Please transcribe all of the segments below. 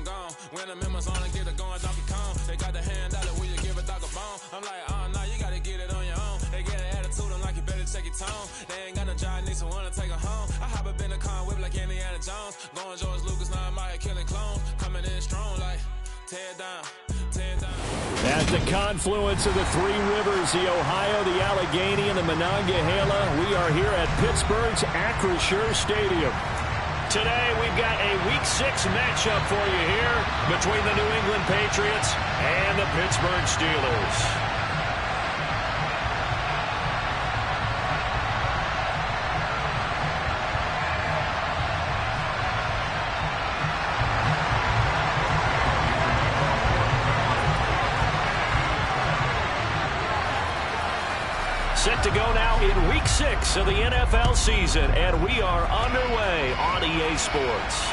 gone. When the members on and get it going, Donkey Kong. They got the hand out, will you give a dog a bone? I'm like, nah, you gotta get it on your own. They get an attitude, I'm like, you better check your tone. They ain't got no job, need someone to take her home. I hop up in the car and whip like Indiana Jones. Going George Lucas, now I'm out here killing clones. Coming in strong like, tear down, tear down. At the confluence of the three rivers, the Ohio, the Allegheny, and the Monongahela, we are here at Pittsburgh's Acrisure Stadium. Today, we've got a Week 6 matchup for you here between the New England Patriots and the Pittsburgh Steelers. Set to go now in Week 6 of the NFL season, and we are underway on EA Sports.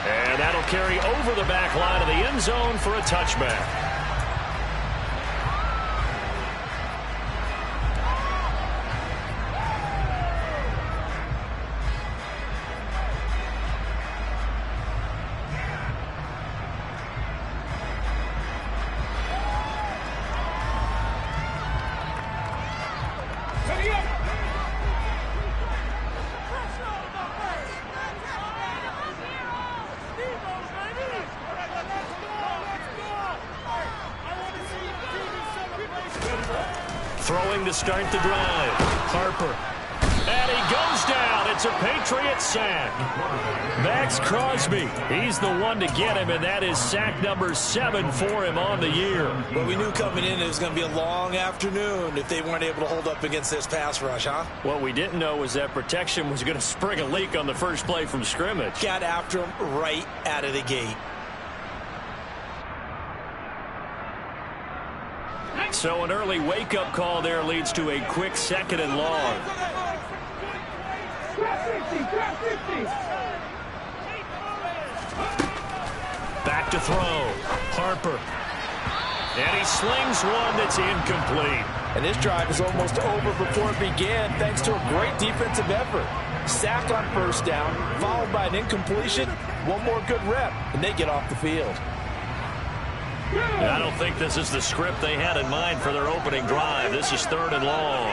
And that'll carry over the back line of the end zone for a touchback. Throwing to start the drive. Harper. And he goes down. It's a Patriot sack. Max Crosby. He's the one to get him, and that is sack number 7 for him on the year. Well, we knew coming in it was going to be a long afternoon if they weren't able to hold up against this pass rush, huh? What we didn't know was that protection was going to spring a leak on the first play from scrimmage. Got after him right out of the gate. So an early wake-up call there leads to a quick 2nd and long. Back to throw. Harper. And he slings one that's incomplete. And this drive is almost over before it began thanks to a great defensive effort. Sack on first down, followed by an incompletion. One more good rep, and they get off the field. I don't think this is the script they had in mind for their opening drive. This is 3rd and long.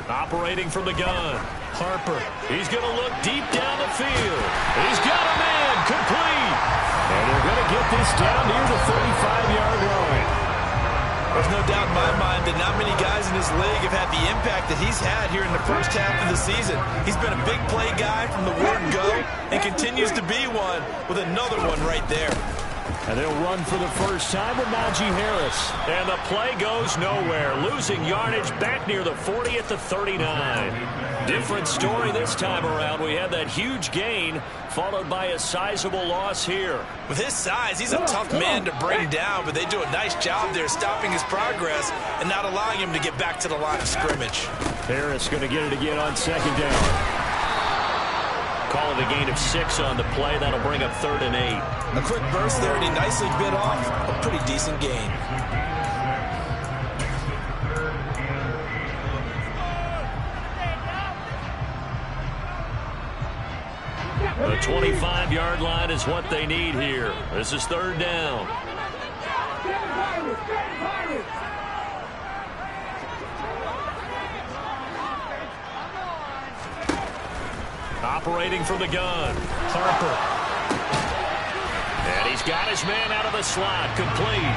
Operating from the gun. Harper. He's going to look deep down the field. He's got a man. Complete. And they're going to get this down near the 35-yard line. There's no doubt in my mind that not many guys in this league have had the impact that he's had here in the first half of the season. He's been a big play guy from the word go and continues to be one with another one right there. And they'll run for the first time with Najee Harris. And the play goes nowhere. Losing yardage back near the 40 at the 39. Different story this time around. We had that huge gain followed by a sizable loss here. With his size, he's a tough man to bring down, but they do a nice job there stopping his progress and not allowing him to get back to the line of scrimmage. Harris going to get it again on 2nd down. Call it a gain of 6 on the play. That'll bring up 3rd and 8. A quick burst there, and he nicely bit off a pretty decent gain. The 25-yard line is what they need here. This is 3rd down. Operating from the gun. Harper. And he's got his man out of the slot. Complete.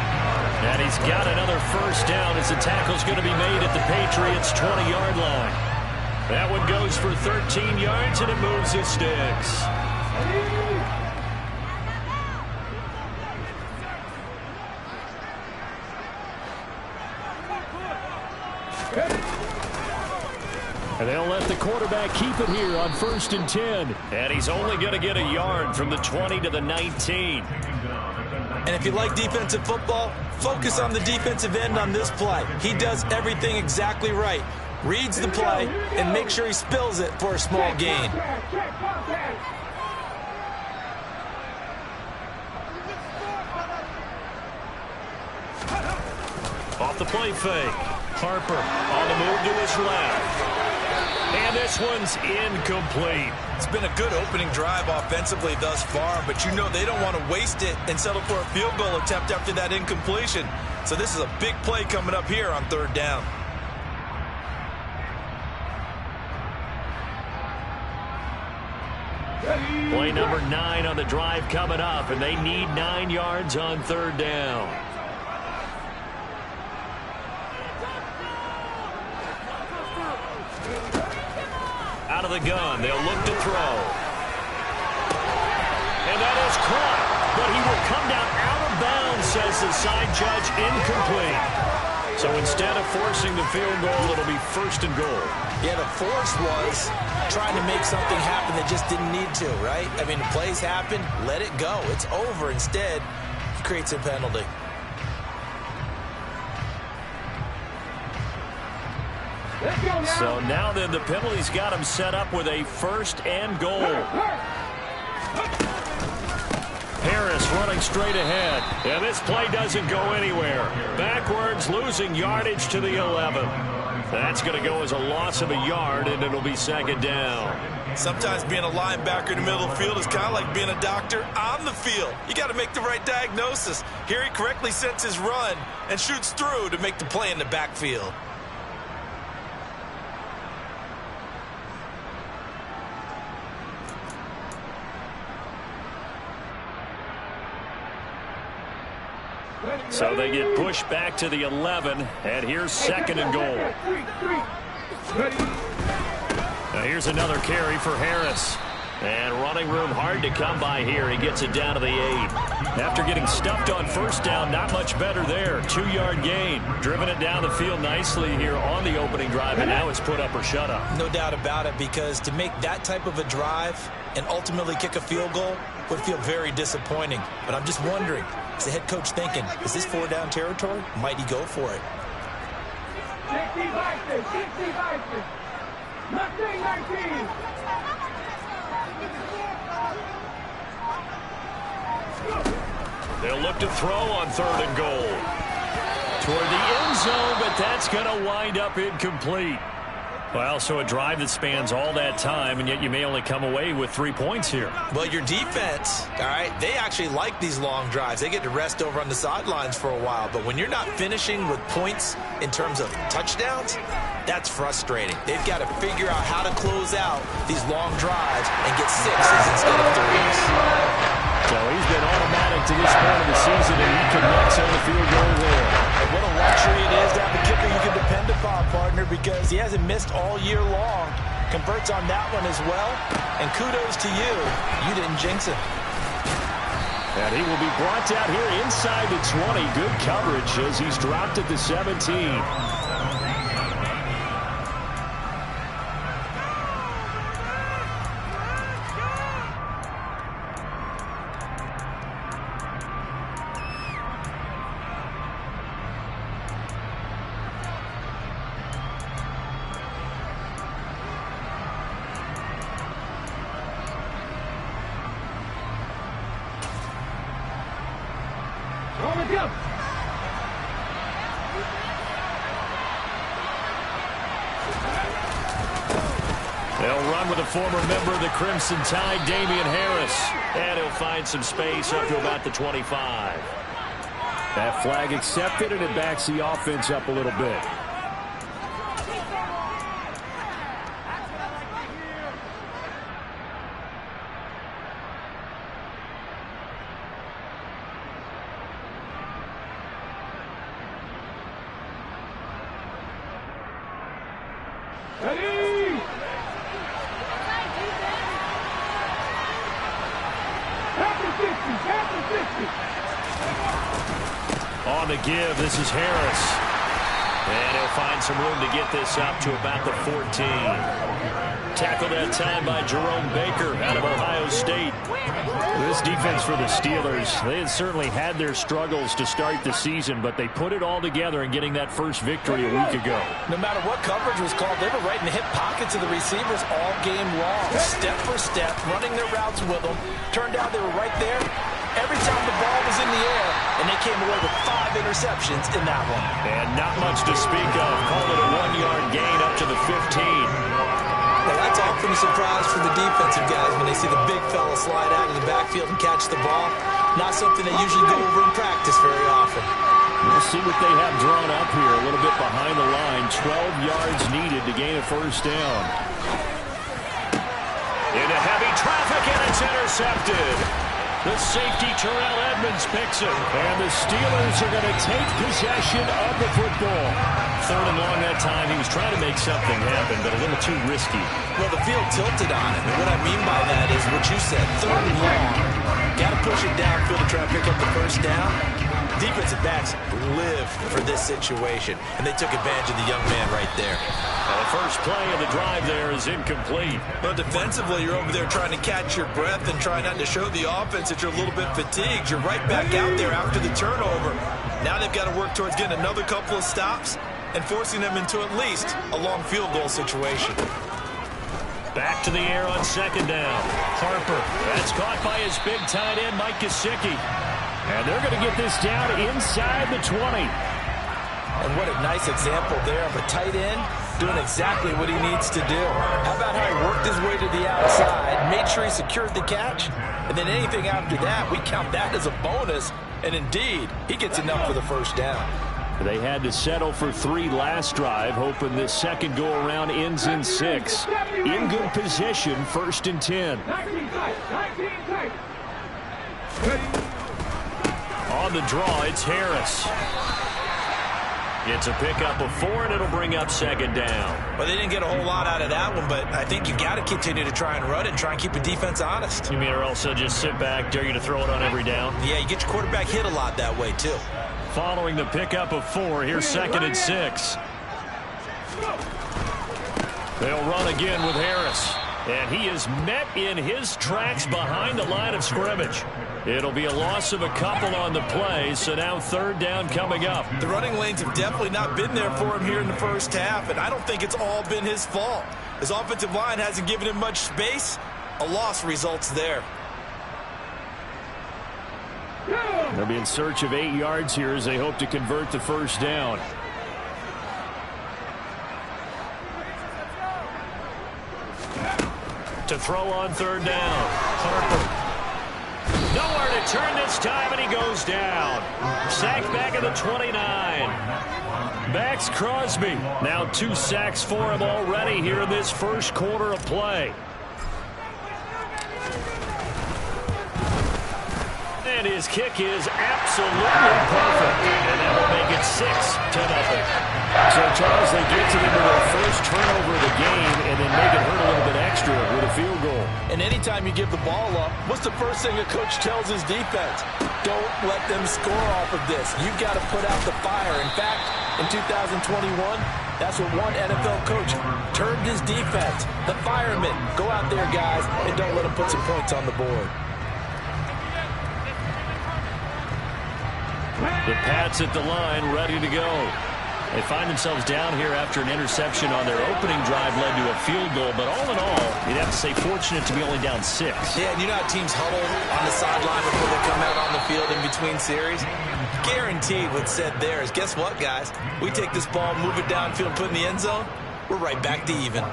And he's got another first down as the tackle's going to be made at the Patriots' 20-yard line. That one goes for 13 yards, and it moves his sticks. And they'll let the quarterback keep it here on 1st and 10. And he's only going to get a yard from the 20 to the 19. And if you like defensive football, focus on the defensive end on this play. He does everything exactly right. Reads the play and makes sure he spills it for a small gain. Off the play fake. Harper on the move to his left. this one's incomplete. It's been a good opening drive offensively thus far, but you know they don't want to waste it and settle for a field goal attempt after that incompletion. So this is a big play coming up here on 3rd down. Play number 9 on the drive coming up, and they need 9 yards on 3rd down. Out of the gun, they'll look to throw. And that is caught, but he will come down out of bounds, says the side judge, incomplete. So instead of forcing the field goal, it'll be 1st and goal. Yeah, the force was trying to make something happen that just didn't need to, right? I mean, the plays happen, let it go. It's over. Instead, he creates a penalty. So now then, the penalty's got him set up with a 1st and goal. Harris running straight ahead. And this play doesn't go anywhere. Backwards, losing yardage to the 11. That's going to go as a loss of a yard, and it'll be 2nd down. Sometimes being a linebacker in the middle of the field is kind of like being a doctor on the field. You got to make the right diagnosis. Here he correctly sets his run and shoots through to make the play in the backfield. So they get pushed back to the 11, and here's 2nd and goal. Now here's another carry for Harris. And running room hard to come by here. He gets it down to the 8. After getting stuffed on 1st down, not much better there. 2-yard gain. Driven it down the field nicely here on the opening drive, and now it's put up or shut up. No doubt about it, because to make that type of a drive and ultimately kick a field goal would feel very disappointing. But I'm just wondering, is the head coach thinking, is this 4-down territory? Might he go for it? 19. They'll look to throw on 3rd and goal. Toward the end zone, but that's going to wind up incomplete. Well, so a drive that spans all that time, and yet you may only come away with 3 points here. Well, your defense, all right, they actually like these long drives. They get to rest over on the sidelines for a while. But when you're not finishing with points in terms of touchdowns, that's frustrating. They've got to figure out how to close out these long drives and get 6s instead of 3s. So he's been automatic to this point of the season, and he connects on the field goal there. And what a luxury it is to have a kicker you can depend upon, partner, because he hasn't missed all year long. Converts on that one as well. And kudos to you. You didn't jinx him. And he will be brought down here inside the 20. Good coverage as he's dropped at the 17. They'll run with a former member of the Crimson Tide, Damian Harris. And he'll find some space up to about the 25. That flag accepted, and it backs the offense up a little bit. On the give, this is Harris. And he'll find some room to get this up to about the 14. Tackled that time by Jerome Baker out of Ohio State. This defense for the Steelers, they had certainly had their struggles to start the season, but they put it all together in getting that first victory a week ago. No matter what coverage was called, they were right in the hip pockets of the receivers all game long. Step for step, running their routes with them. Turned out they were right there every time the ball was in the air, and they came away with 5 interceptions in that one. And not much to speak of. Called it a 1-yard gain up to the 15. Well, often a surprise for the defensive guys when they see the big fella slide out of the backfield and catch the ball. Not something they usually go over in practice very often. We'll see what they have drawn up here. A little bit behind the line. 12 yards needed to gain a first down. Into heavy traffic, and it's intercepted. The safety, Terrell Edmonds, picks it. And the Steelers are going to take possession of the football. 3rd and long that time. He was trying to make something happen, but a little too risky. Well, the field tilted on him. And what I mean by that is what you said. 3rd and long. Got to push it downfield to try to pick up the first down. Defensive backs live for this situation, and they took advantage of the young man right there. The first play of the drive there is incomplete. Well, defensively, you're over there trying to catch your breath and try not to show the offense that you're a little bit fatigued. You're right back out there after the turnover. Now they've got to work towards getting another couple of stops and forcing them into at least a long field goal situation. Back to the air on 2nd down. Harper. That's caught by his big tight end, Mike Gesicki. And they're going to get this down inside the 20. And what a nice example there of a tight end doing exactly what he needs to do. How about how he worked his way to the outside, made sure he secured the catch, and then anything after that, we count that as a bonus. And indeed, he gets enough for the first down. They had to settle for 3 last drive, hoping this second go-around ends in 6. In good position, 1st and 10. On the draw, it's Harris. It's a pickup of 4, and it'll bring up 2nd down. Well, they didn't get a whole lot out of that one, but I think you've got to continue to try and run it and try and keep the defense honest. You mean or else just sit back, dare you to throw it on every down? Yeah, you get your quarterback hit a lot that way, too. Following the pickup of 4, here's 2nd and 6. They'll run again with Harris. And he is met in his tracks behind the line of scrimmage. It'll be a loss of a couple on the play, so now 3rd down coming up. The running lanes have definitely not been there for him here in the first half, and I don't think it's all been his fault. His offensive line hasn't given him much space. A loss results there. They'll be in search of 8 yards here as they hope to convert the first down. To throw on 3rd down. Harper. Nowhere to turn this time, and he goes down. Sacked back at the 29. Backs Crosby. Now 2 sacks for him already here in this first quarter of play. And his kick is absolutely perfect. And that will make it 6-0. So, Charles, they get to their first turnover of the game and then make it hurt a little bit extra with a field goal. And anytime you give the ball up, what's the first thing a coach tells his defense? Don't let them score off of this. You've got to put out the fire. In fact, in 2021, that's what one NFL coach termed his defense. The firemen. Go out there, guys, and don't let them put some points on the board. The Pats at the line, ready to go. They find themselves down here after an interception on their opening drive led to a field goal. But all in all, you'd have to say fortunate to be only down 6. Yeah, and you know how teams huddle on the sideline before they come out on the field in between series? Guaranteed what's said there is, guess what, guys? We take this ball, move it downfield, put it in the end zone, we're right back to even.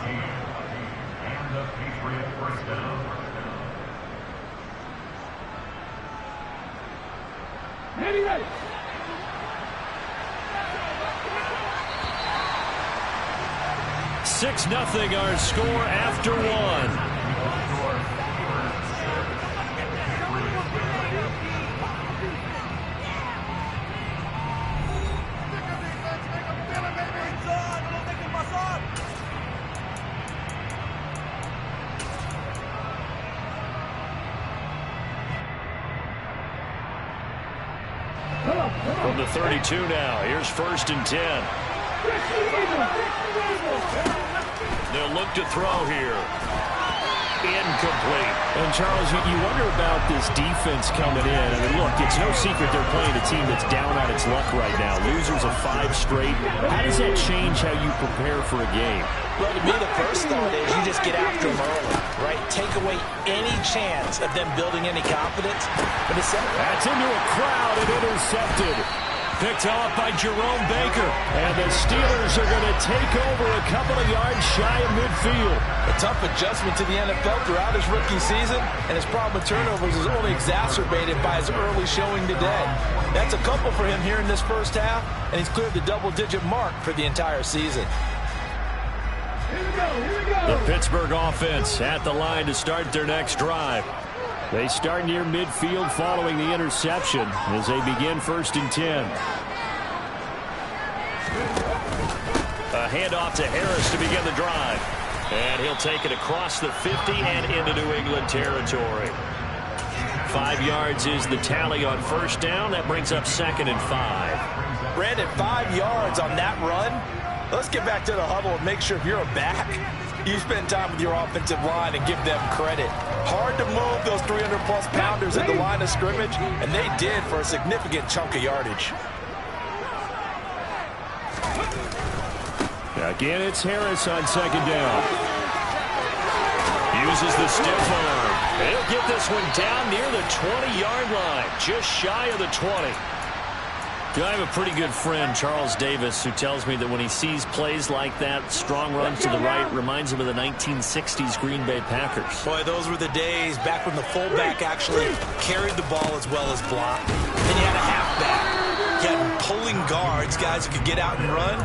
Ready. 6-0 our score after 1. From the 32 now, here's 1st and 10. They'll look to throw here. Incomplete. And, Charles, you wonder about this defense coming in. I mean, look, it's no secret they're playing a team that's down on its luck right now. Losers of 5 straight. How does that change how you prepare for a game? Well, to me, the first thought is you just get after them early, right? Take away any chance of them building any confidence. But that's into a crowd and intercepted. Picked up by Jerome Baker. And the Steelers are going to take over a couple of yards shy of midfield. A tough adjustment to the NFL throughout his rookie season, and his problem with turnovers is only exacerbated by his early showing today. That's a couple for him here in this first half, and he's cleared the double-digit mark for the entire season. The Pittsburgh offense at the line to start their next drive. They start near midfield following the interception as they begin 1st and 10. A handoff to Harris to begin the drive. And he'll take it across the 50 and into New England territory. 5 yards is the tally on 1st down. That brings up 2nd and 5. Brandon, 5 yards on that run. Let's get back to the huddle and make sure if you're a back, you spend time with your offensive line and give them credit. Hard to move those 300-plus pounders at the line of scrimmage, and they did for a significant chunk of yardage. Again, it's Harris on 2nd down. Uses the stiff arm. He'll get this one down near the 20-yard line, just shy of the 20. I have a pretty good friend, Charles Davis, who tells me that when he sees plays like that, strong runs to the right, reminds him of the 1960s Green Bay Packers. Boy, those were the days back when the fullback actually carried the ball as well as blocked. Then you had a halfback. You had pulling guards, guys who could get out and run,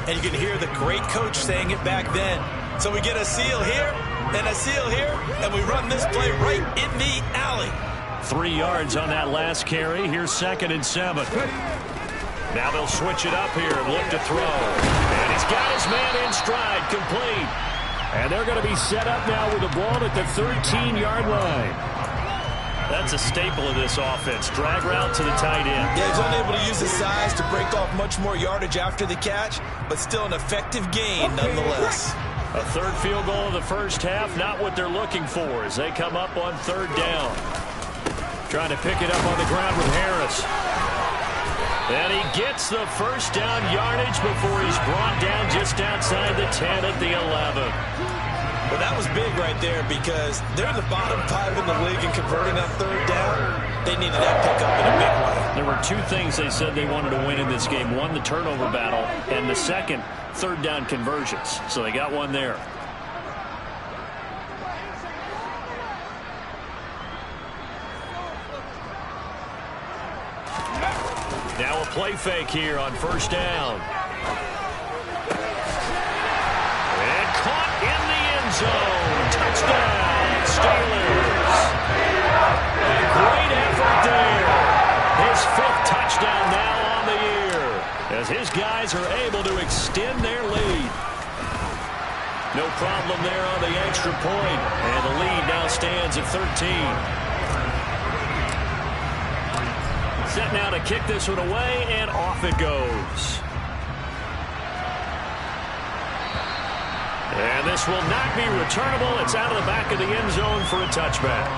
and you could hear the great coach saying it back then. So we get a seal here and a seal here, and we run this play right in the alley. 3 yards on that last carry. Here's 2nd and 7. Now they'll switch it up here and look to throw. And he's got his man in stride, complete. And they're going to be set up now with the ball at the 13-yard line. That's a staple of this offense. Drag route to the tight end. Yeah, he's unable to use his size to break off much more yardage after the catch, but still an effective gain nonetheless. A 3rd field goal in the first half, not what they're looking for as they come up on 3rd down. Trying to pick it up on the ground with Harris. And he gets the 1st down yardage before he's brought down just outside the 10 at the 11. Well, that was big right there because they're the bottom 5 in the league in converting on 3rd down. They needed that pickup in a big way. There were 2 things they said they wanted to win in this game. One, the turnover battle, and the second, 3rd down conversions. So they got one there. Now a play fake here on 1st down. And caught in the end zone. Touchdown, Steelers. A great effort there. His 5th touchdown now on the year as his guys are able to extend their lead. No problem there on the extra point, and the lead now stands at 13. Set now to kick this one away, and off it goes. And this will not be returnable. It's out of the back of the end zone for a touchback.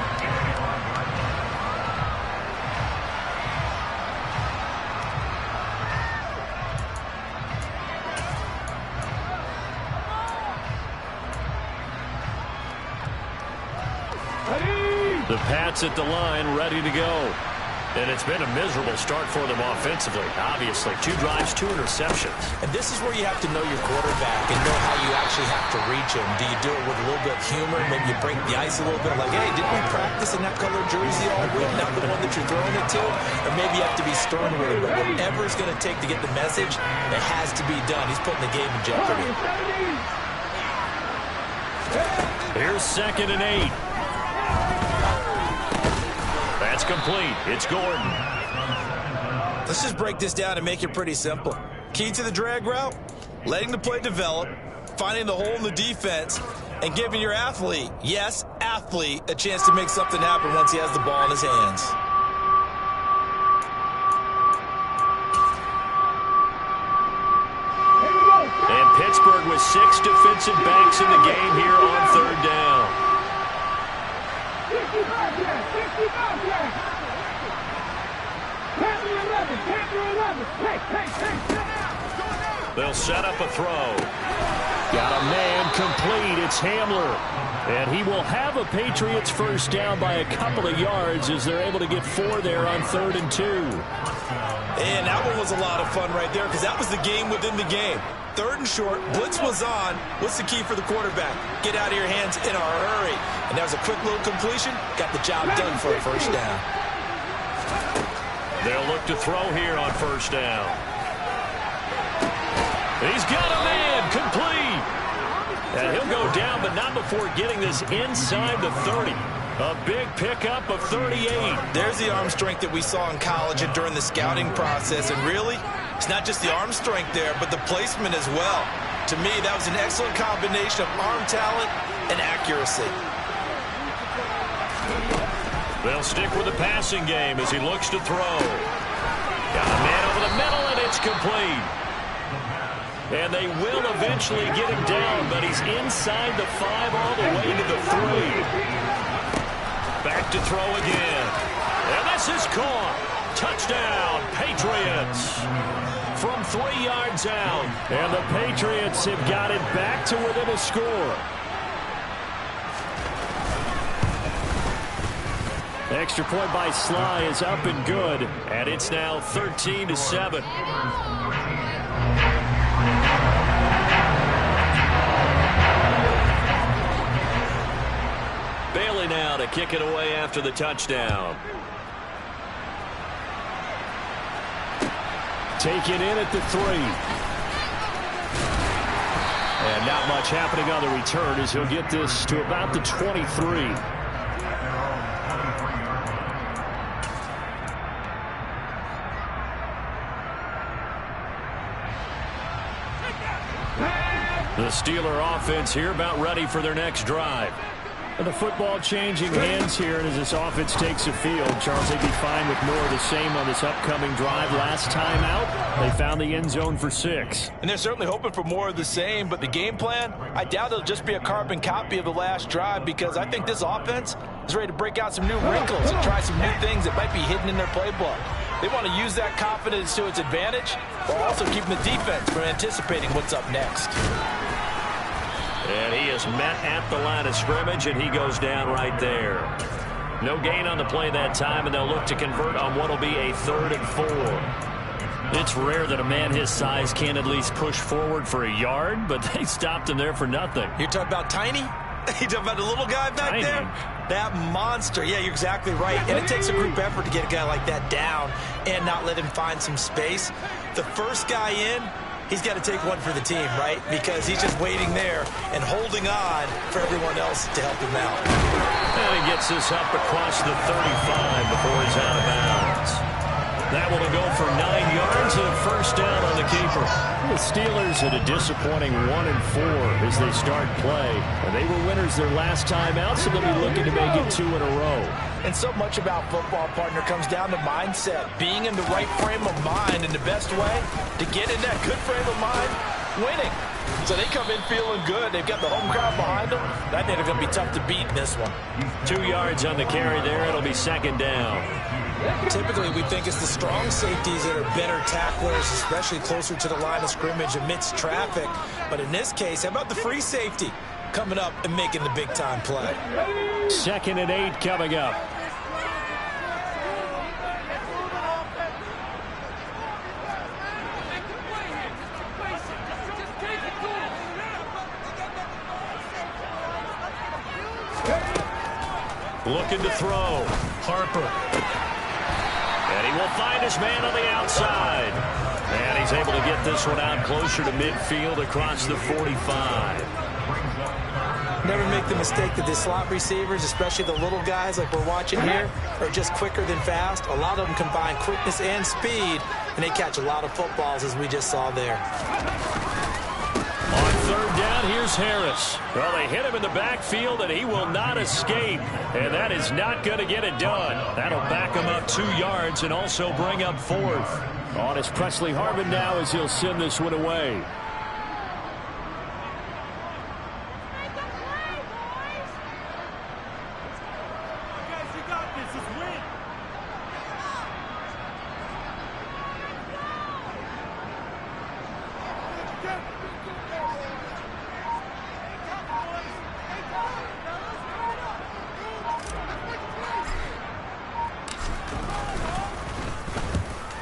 The Pats at the line, ready to go. And it's been a miserable start for them offensively, obviously. 2 drives, 2 interceptions. And this is where you have to know your quarterback and know how you actually have to reach him. Do you do it with a little bit of humor? Maybe you break the ice a little bit, like, hey, didn't we practice in that color jersey all week, not the one that you're throwing it to? Or maybe you have to be stern with it. But whatever it's going to take to get the message, it has to be done. He's putting the game in jeopardy. Here's 2nd and 8. That's complete. It's Gordon. Let's just break this down and make it pretty simple. Key to the drag route, letting the play develop, finding the hole in the defense, and giving your athlete, yes, athlete, a chance to make something happen once he has the ball in his hands. And Pittsburgh with 6 defensive backs in the game here on 3rd down. They'll set up a throw. Got a man complete. It's Hamler. And he will have a Patriots first down by a couple of yards as they're able to get 4 there on 3rd and 2. And that one was a lot of fun right there because that was the game within the game. 3rd and short, blitz was on. What's the key for the quarterback? Get out of your hands in a hurry. And that was a quick little completion. Got the job done for a first down. They'll look to throw here on first down. He's got a man complete. And he'll go down, but not before getting this inside the 30. A big pickup of 38. There's the arm strength that we saw in college and during the scouting process. And really, it's not just the arm strength there, but the placement as well. To me, that was an excellent combination of arm talent and accuracy. They'll stick with the passing game as he looks to throw. Got a man over the middle, and it's complete. And they will eventually get him down, but he's inside the 5 all the way to the 3. Back to throw again. And this is caught. Touchdown, Patriots. From 3 yards out. And the Patriots have got it back to within a score. Extra point by Sly is up and good. And it's now 13-7. Bailey now to kick it away after the touchdown. Taken in at the 3. And not much happening on the return as he'll get this to about the 23. The Steeler offense here about ready for their next drive. And the football changing hands here, and as this offense takes the field, Charles, they'd be fine with more of the same on this upcoming drive. Last time out, they found the end zone for 6. And they're certainly hoping for more of the same, but the game plan, I doubt it'll just be a carbon copy of the last drive because I think this offense is ready to break out some new wrinkles and try some new things that might be hidden in their playbook. They want to use that confidence to its advantage while also keeping the defense from anticipating what's up next. And he is met at the line of scrimmage, and he goes down right there. No gain on the play that time, and they'll look to convert on what will be a 3rd and 4. It's rare that a man his size can at least push forward for a yard, but they stopped him there for nothing. You're talking about tiny? You talking about the little guy back Tiny. there? That monster. Yeah, you're exactly right. And it takes a group effort to get a guy like that down and not let him find some space. The first guy in, he's got to take one for the team, right? Because he's just waiting there and holding on for everyone else to help him out. And he gets this up across the 35 before he's out of bounds. That will go for 9 yards and a first down on the keeper. The Steelers at a disappointing 1-4 as they start play. And they were winners their last time out, so they'll be looking to make it 2 in a row. And so much about football, partner, comes down to mindset. Being in the right frame of mind, and the best way to get in that good frame of mind, winning. So they come in feeling good. They've got the home crowd behind them. I think they're going to be tough to beat in this one. 2 yards on the carry there. It'll be 2nd down. Typically, we think it's the strong safeties that are better tacklers, especially closer to the line of scrimmage amidst traffic. But in this case, how about the free safety coming up and making the big-time play? 2nd and 8 coming up. Looking to throw. Harper. And he will find his man on the outside. And he's able to get this one out closer to midfield across the 45. Never make the mistake that the slot receivers, especially the little guys like we're watching here, are just quicker than fast. A lot of them combine quickness and speed, and they catch a lot of footballs, as we just saw there. On 3rd down, here's Harris. Well, they hit him in the backfield, and he will not escape. And that is not going to get it done. That'll back him up 2 yards and also bring up 4th. On is Presley Harvin now as he'll send this one away.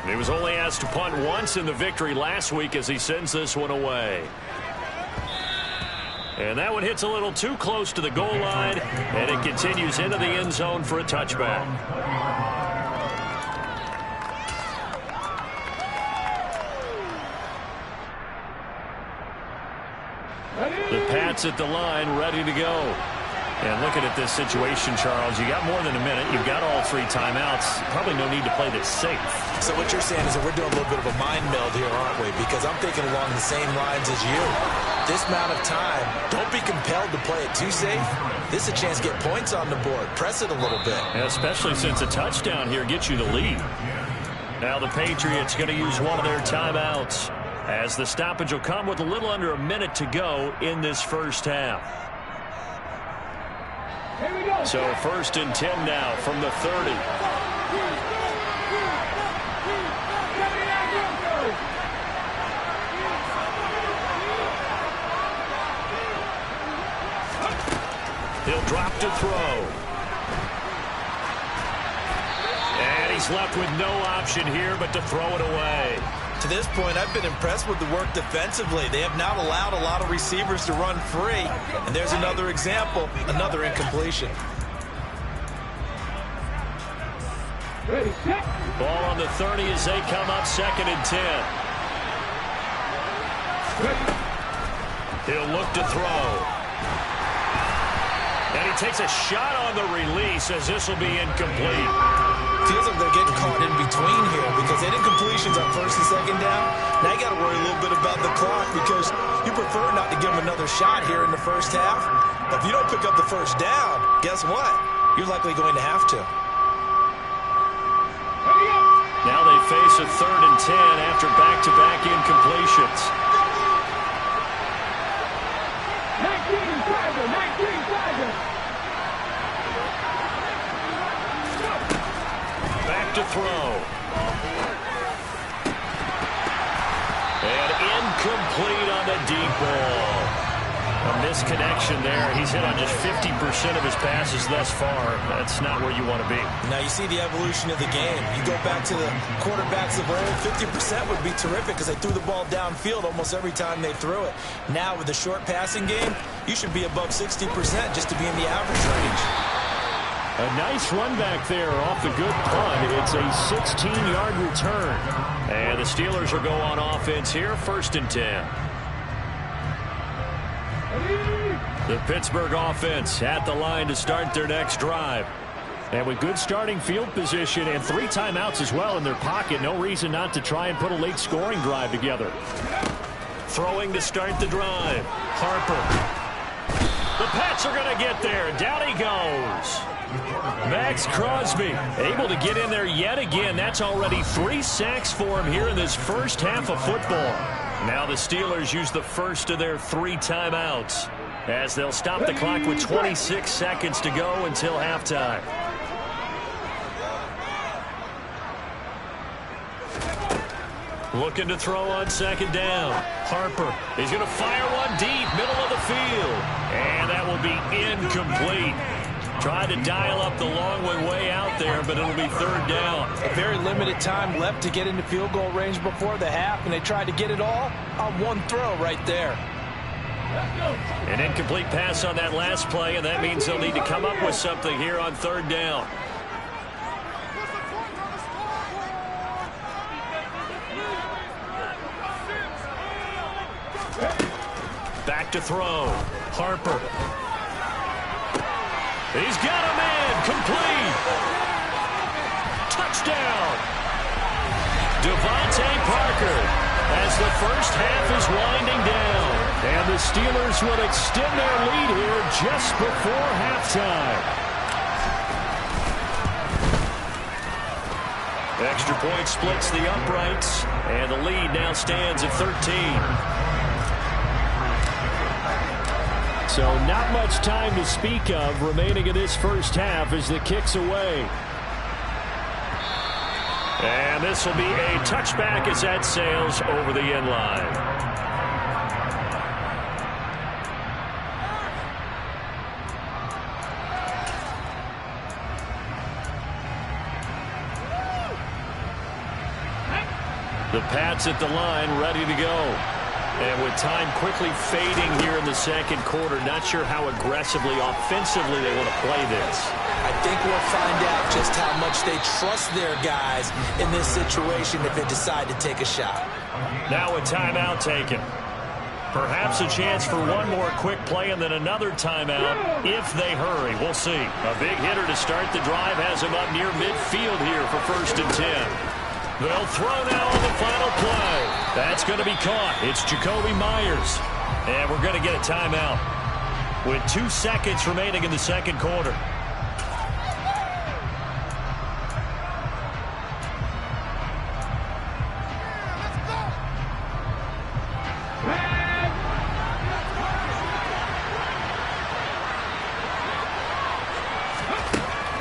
He was only asked to punt once in the victory last week as he sends this one away. And that one hits a little too close to the goal line, and it continues into the end zone for a touchback. The Pats at the line, ready to go. And looking at this situation, Charles, you got more than a minute. You've got all 3 timeouts. Probably no need to play this safe. So what you're saying is that we're doing a little bit of a mind meld here, aren't we? Because I'm thinking along the same lines as you. This amount of time, don't be compelled to play it too safe. This is a chance to get points on the board. Press it a little bit. Especially since a touchdown here gets you the lead. Now the Patriots going to use one of their timeouts, as the stoppage will come with a little under a minute to go in this first half. So 1st and 10 now from the 30. He'll drop to throw. And he's left with no option here but to throw it away. To this point, I've been impressed with the work defensively. They have not allowed a lot of receivers to run free. And there's another example, another incompletion. Ball on the 30 as they come up 2nd and 10. He'll look to throw. And he takes a shot on the release as this will be incomplete. Feels like they're getting caught in between here because they did completions on 1st and 2nd down. Now you got to worry a little bit about the clock because you prefer not to give them another shot here in the first half. But if you don't pick up the first down, guess what? You're likely going to have to. Now they face a 3rd and 10 after back-to-back incompletions. 19-5. Back to throw. And incomplete on the deep ball. A misconnection there. He's hit on just 50% of his passes thus far. That's not where you want to be. Now you see the evolution of the game. You go back to the quarterbacks of old, 50% would be terrific because they threw the ball downfield almost every time they threw it. Now with the short passing game, you should be above 60% just to be in the average range. A nice run back there off the good punt. It's a 16-yard return. And the Steelers will go on offense here, 1st and 10. The Pittsburgh offense at the line to start their next drive. And with good starting field position and 3 timeouts as well in their pocket, no reason not to try and put a late scoring drive together. Throwing to start the drive. Harper. The Pats are going to get there. Down he goes. Max Crosby able to get in there yet again. That's already 3 sacks for him here in this first half of football. Now the Steelers use the first of their 3 timeouts as they'll stop the clock with 26 seconds to go until halftime. Looking to throw on 2nd down. Harper is going to fire one deep, middle of the field. And that will be incomplete. Tried to dial up the long one way out there, but it'll be 3rd down. A very limited time left to get into field goal range before the half, and they tried to get it all on one throw right there. An incomplete pass on that last play, and that means they'll need to come up with something here on 3rd down. Back to throw. Harper. He's got a man. Complete. Touchdown. Devontae Parker as the first half is winding down. And the Steelers will extend their lead here just before halftime. Extra point splits the uprights, and the lead now stands at 13. So not much time to speak of remaining in this first half as the kick's away. And this will be a touchback as that sails over the end line. The Pats at the line, ready to go. And with time quickly fading here in the second quarter, not sure how aggressively, offensively they want to play this. I think we'll find out just how much they trust their guys in this situation if they decide to take a shot. Now a timeout taken. Perhaps a chance for one more quick play and then another timeout if they hurry. We'll see. A big hitter to start the drive has him up near midfield here for 1st and 10. They'll throw now on the final play. That's going to be caught. It's Jacoby Myers. And we're going to get a timeout with 2 seconds remaining in the second quarter.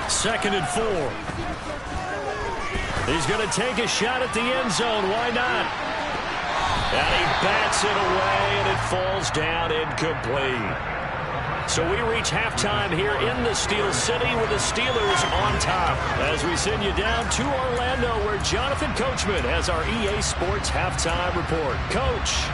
Second and 4. He's going to take a shot at the end zone. Why not? And he bats it away, and it falls down incomplete. So we reach halftime here in the Steel City with the Steelers on top. As we send you down to Orlando, where Jonathan Coachman has our EA Sports halftime report. Coach.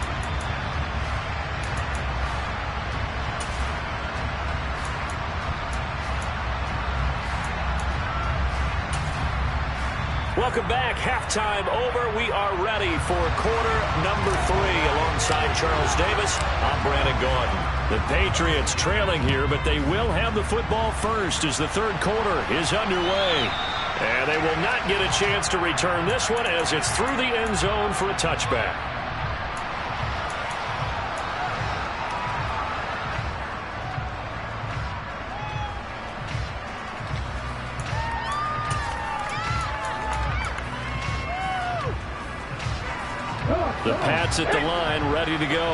Welcome back. Halftime over. We are ready for quarter number 3. Alongside Charles Davis, I'm Brandon Gaudin. The Patriots trailing here, but they will have the football first as the third quarter is underway. And they will not get a chance to return this one as it's through the end zone for a touchback. The Pats at the line, ready to go.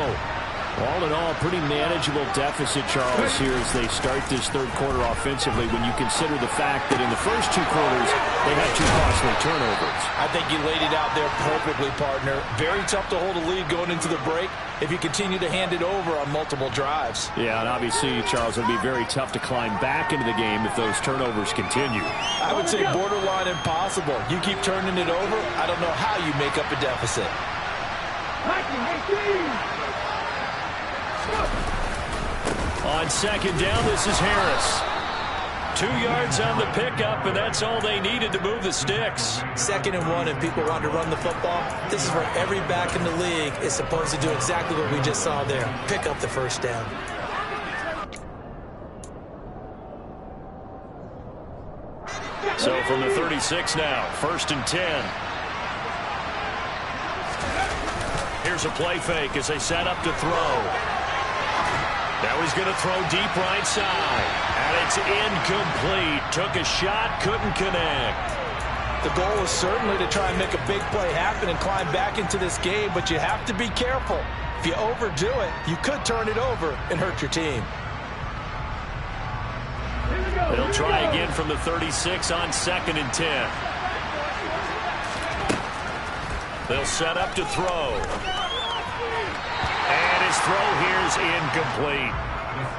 All in all, pretty manageable deficit, Charles, here as they start this third quarter offensively when you consider the fact that in the first 2 quarters, they had 2 costly turnovers. I think you laid it out there perfectly, partner. Very tough to hold a lead going into the break if you continue to hand it over on multiple drives. Yeah, and obviously, Charles, it would be very tough to climb back into the game if those turnovers continue. I would say borderline impossible. You keep turning it over, I don't know how you make up a deficit. On second down, this is Harris. 2 yards on the pickup, and that's all they needed to move the sticks. 2nd and 1, and people want to run the football. This is where every back in the league is supposed to do exactly what we just saw there. Pick up the first down. So from the 36 now, 1st and 10. Here's a play fake as they set up to throw. Now he's going to throw deep right side. And it's incomplete. Took a shot, couldn't connect. The goal is certainly to try and make a big play happen and climb back into this game, but you have to be careful. If you overdo it, you could turn it over and hurt your team. They'll try again from the 36 on 2nd and 10. They'll set up to throw. And his throw here is incomplete.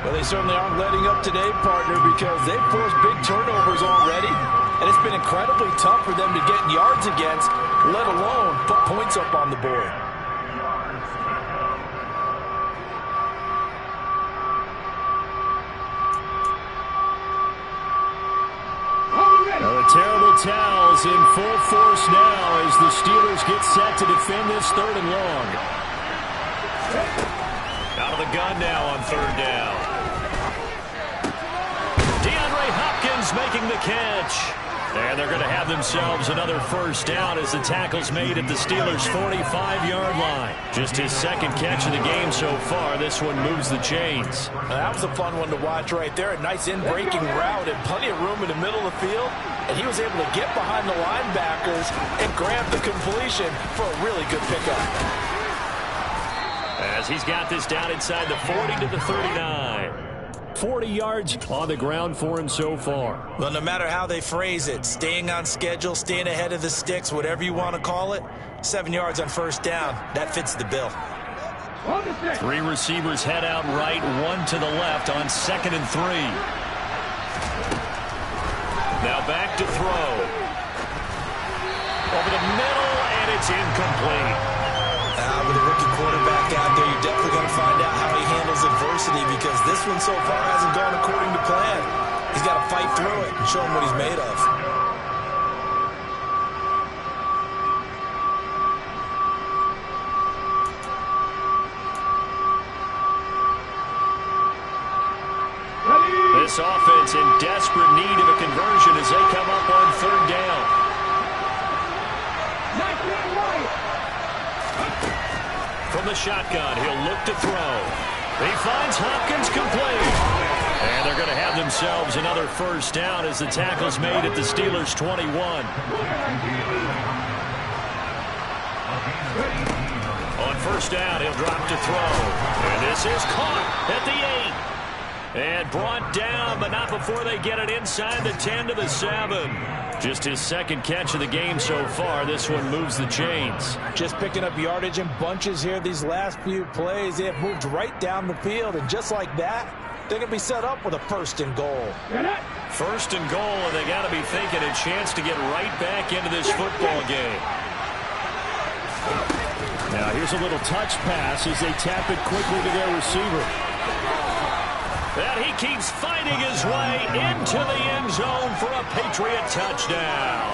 Well, they certainly aren't letting up today, partner, because they've forced big turnovers already. And it's been incredibly tough for them to get yards against, let alone put points up on the board. Now the terrible towels in full force now as the Steelers get set to defend this 3rd and long. Out of the gun now on 3rd down. DeAndre Hopkins making the catch. And they're going to have themselves another first down as the tackle's made at the Steelers' 45-yard line. Just his 2nd catch of the game so far. This one moves the chains. That was a fun one to watch right there. A nice in-breaking route and plenty of room in the middle of the field. And he was able to get behind the linebackers and grab the completion for a really good pickup. As he's got this down inside the 40 to the 39. 40 yards on the ground for him so far. Well, no matter how they phrase it, staying on schedule, staying ahead of the sticks, whatever you want to call it, 7 yards on first down, that fits the bill. 3 receivers head out right, 1 to the left on 2nd and 3. Now back to throw. Over the middle, and It's incomplete. With a rookie quarterback out there, you're definitely going to find out how he handles adversity, because this one so far hasn't gone according to plan. He's got to fight through it and show him what he's made of. This offense in desperate need of a conversion as they come up on third down. From the shotgun, he'll look to throw. He finds Hopkins complete. And they're going to have themselves another first down as the tackle's made at the Steelers' 21. On first down, he'll drop to throw. And this is caught at the 8. And brought down, but not before they get it inside the 10 to the 7. Just his second catch of the game so far. This one moves the chains. Just picking up yardage in bunches here these last few plays. They have moved right down the field, and just like that, they're going to be set up with a first and goal. First and goal, and they got to be thinking a chance to get right back into this football game. Now here's a little touch pass as they tap it quickly to their receiver. And he keeps fighting his way into the end zone for a Patriot touchdown.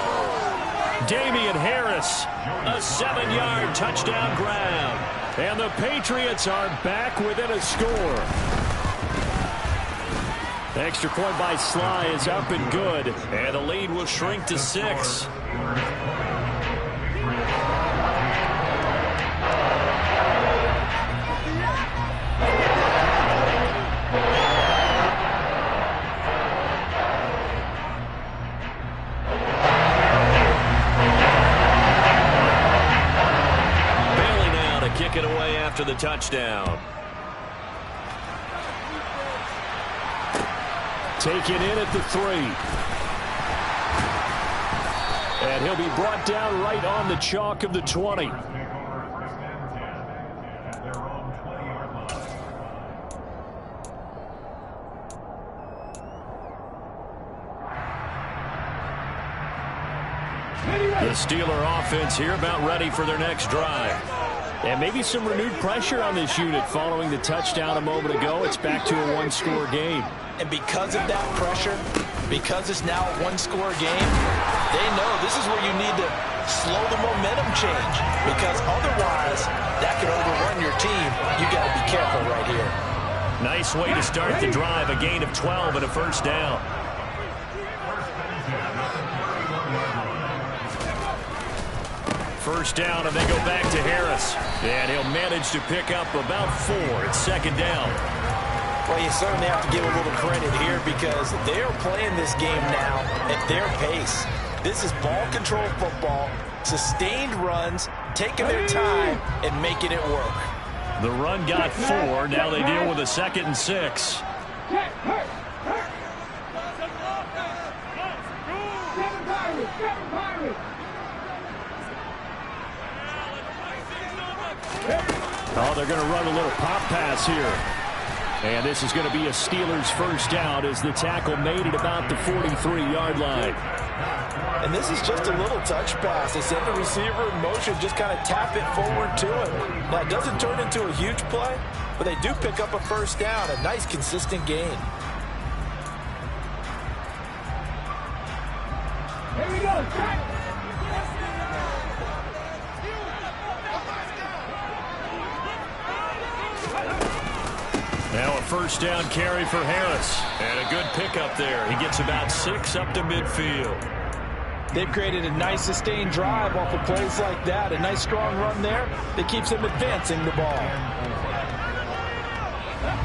Damian Harris, a 7-yard touchdown grab. And the Patriots are back within a score. The extra point by Sly is up and good. And the lead will shrink to 6. Kick it away after the touchdown. Taken in at the 3. And he'll be brought down right on the chalk of the 20. The Steeler offense here about ready for their next drive. And maybe some renewed pressure on this unit following the touchdown a moment ago. It's back to a one-score game. And because of that pressure, because it's now a one-score game, they know this is where you need to slow the momentum change, because otherwise that could overrun your team. You got to be careful right here. Nice way to start the drive. A gain of 12 and a first down. First down, and they go back to Harris. And he'll manage to pick up about 4. It's second down. Well, you certainly have to give a little credit here, because they are playing this game now at their pace. This is ball control football, sustained runs, taking their time and making it work. The run got 4. Now they deal with a 2nd and 6. Oh, they're going to run a little pop pass here. And this is going to be a Steelers first down as the tackle made at about the 43-yard line. And this is just a little touch pass. They send the receiver in motion, just kind of tap it forward to him. Now, it doesn't turn into a huge play, but they do pick up a first down, a nice, consistent gain. Here we go. Now a first down carry for Harris. And a good pickup there. He gets about 6 up to midfield. They've created a nice sustained drive off of plays like that. A nice strong run there that keeps them advancing the ball.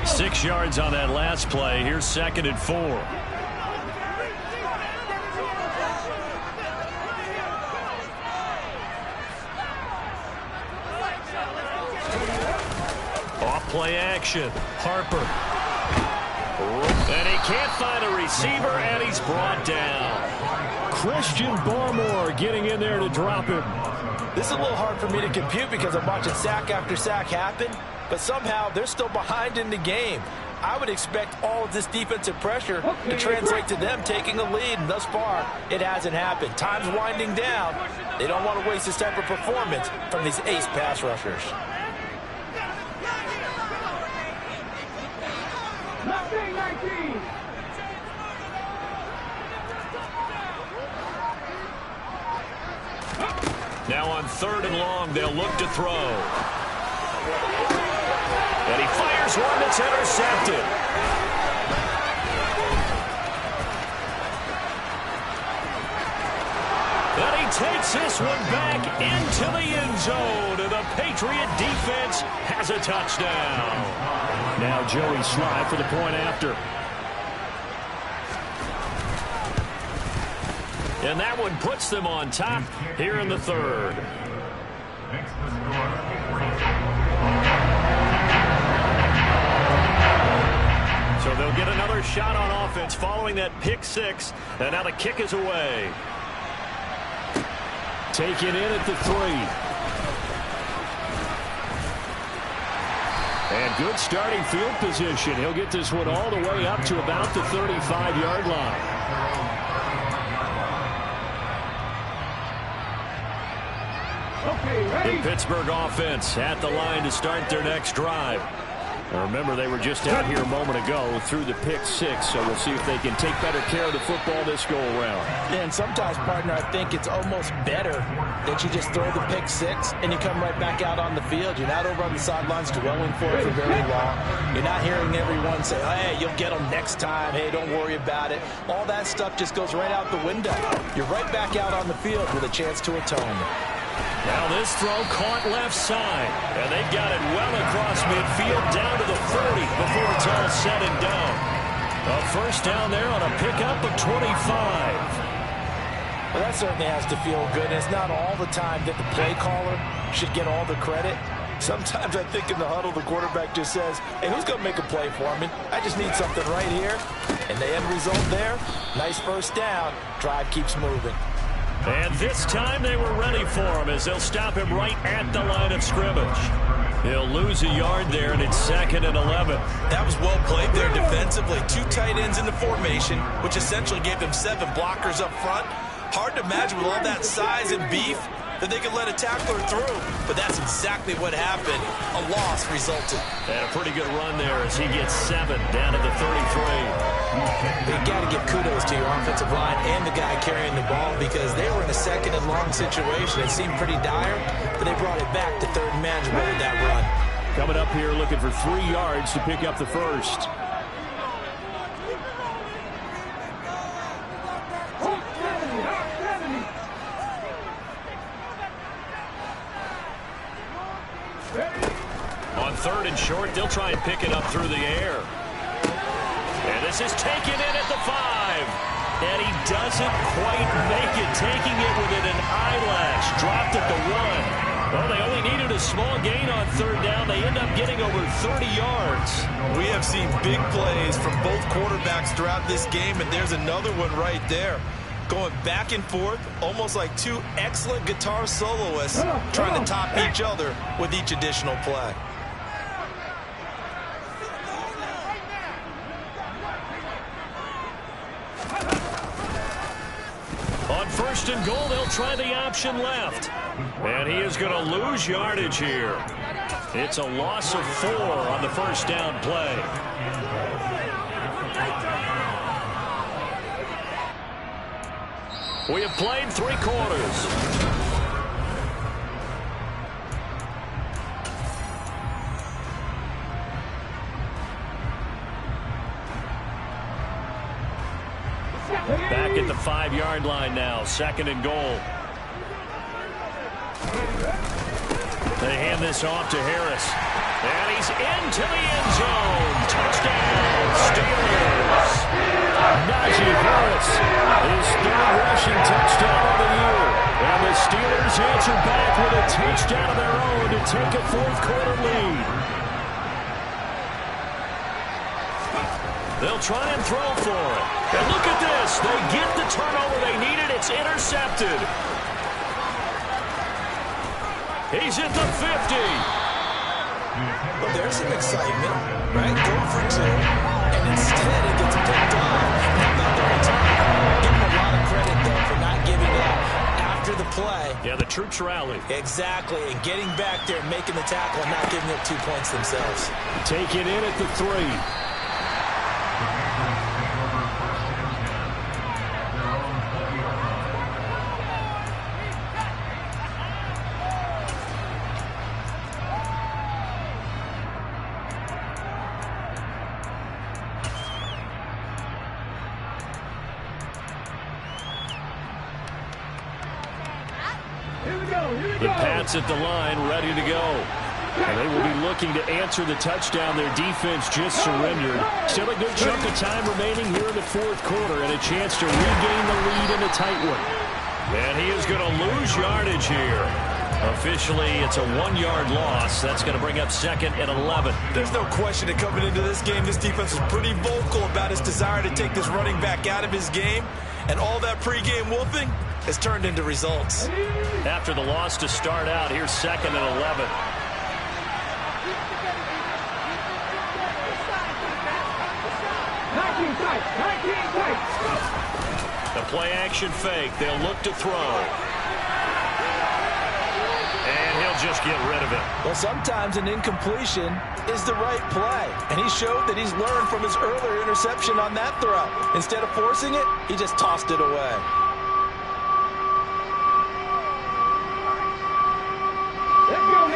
6 yards on that last play. Here's 2nd and 4. Off-play action. Harper. And he can't find a receiver, and he's brought down. Christian Barmore getting in there to drop him. This is a little hard for me to compute because I'm watching sack after sack happen, but somehow they're still behind in the game. I would expect all of this defensive pressure to translate to them taking a lead. And thus far, it hasn't happened. Time's winding down. They don't want to waste this type of performance from these ace pass rushers. Now on 3rd and long, they'll look to throw. And he fires one that's intercepted. And he takes this one back into the end zone. And the Patriot defense has a touchdown. Now Joey Sly for the point after. And that one puts them on top here in the 3rd. So they'll get another shot on offense following that pick 6. And now the kick is away. Taken in at the 3. And good starting field position. He'll get this one all the way up to about the 35-yard line. The Pittsburgh offense at the line to start their next drive. Now remember, they were just out here a moment ago through the pick 6, so we'll see if they can take better care of the football this go-around. And sometimes, partner, I think it's almost better that you just throw the pick 6 and you come right back out on the field. You're not over on the sidelines dwelling for it for very long. You're not hearing everyone say, hey, you'll get them next time. Hey, don't worry about it. All that stuff just goes right out the window. You're right back out on the field with a chance to atone. Now this throw caught left side, and they've got it well across midfield down to the 40 before it's all said and done. A first down there on a pickup of 25. Well, that certainly has to feel good. And it's not all the time that the play caller should get all the credit. Sometimes I think in the huddle, the quarterback just says, hey, who's going to make a play for me? I just need something right here. And the end result there, nice first down. Drive keeps moving. And this time they were ready for him as they'll stop him right at the line of scrimmage. He'll lose a yard there, and it's 2nd and 11. That was well played there defensively. 2 tight ends in the formation, which essentially gave them 7 blockers up front. Hard to imagine with all that size and beef that they could let a tackler through. But that's exactly what happened. A loss resulted. And a pretty good run there as he gets 7 down to the 33. You got to give kudos to your offensive line and the guy carrying the ball because they were in a 2nd and long situation. It seemed pretty dire, but they brought it back to 3rd and manageable with that run. Coming up here looking for 3 yards to pick up the first. On 3rd and short, they'll try and pick it up through the air. And this is taken in at the 5. And he doesn't quite make it, taking it within an eyelash. Dropped at the 1. Well, they only needed a small gain on 3rd down. They end up getting over 30 yards. We have seen big plays from both quarterbacks throughout this game, and there's another one right there. Going back and forth, almost like 2 excellent guitar soloists trying to top each other with each additional play. On 1st and goal, they'll try the option left. And he is going to lose yardage here. It's a loss of 4 on the first down play. We have played 3 quarters. Back at the 5-yard line now, 2nd and goal. They hand this off to Harris. And he's into the end zone. Touchdown, Steelers. Najee Harris, his 3rd rushing touchdown of the year. And the Steelers answer back with a touchdown of their own to take a 4th quarter lead. They'll try and throw for it. And look at this. They get the turnover they needed. It's intercepted. He's at the 50. Well, there's some excitement, right? Go for two, and instead it gets picked off. How about the return? Give him a lot of credit, though, for not giving up after the play. Yeah, the troops rally. Exactly, and getting back there and making the tackle and not giving up 2 points themselves. Take it in at the 3. The Pats at the line, ready to go. And they will be looking to answer the touchdown their defense just surrendered. Still a good chunk of time remaining here in the fourth quarter and a chance to regain the lead in a tight one. And he is going to lose yardage here. Officially, it's a 1-yard loss. That's going to bring up 2nd and 11. There's no question that coming into this game, this defense was pretty vocal about its desire to take this running back out of his game. And all that pregame wolfing has turned into results. After the loss to start out, here's 2nd and 11. The play action fake. They'll look to throw. And he'll just get rid of it. Well, sometimes an incompletion is the right play. And he showed that he's learned from his earlier interception on that throw. Instead of forcing it, he just tossed it away.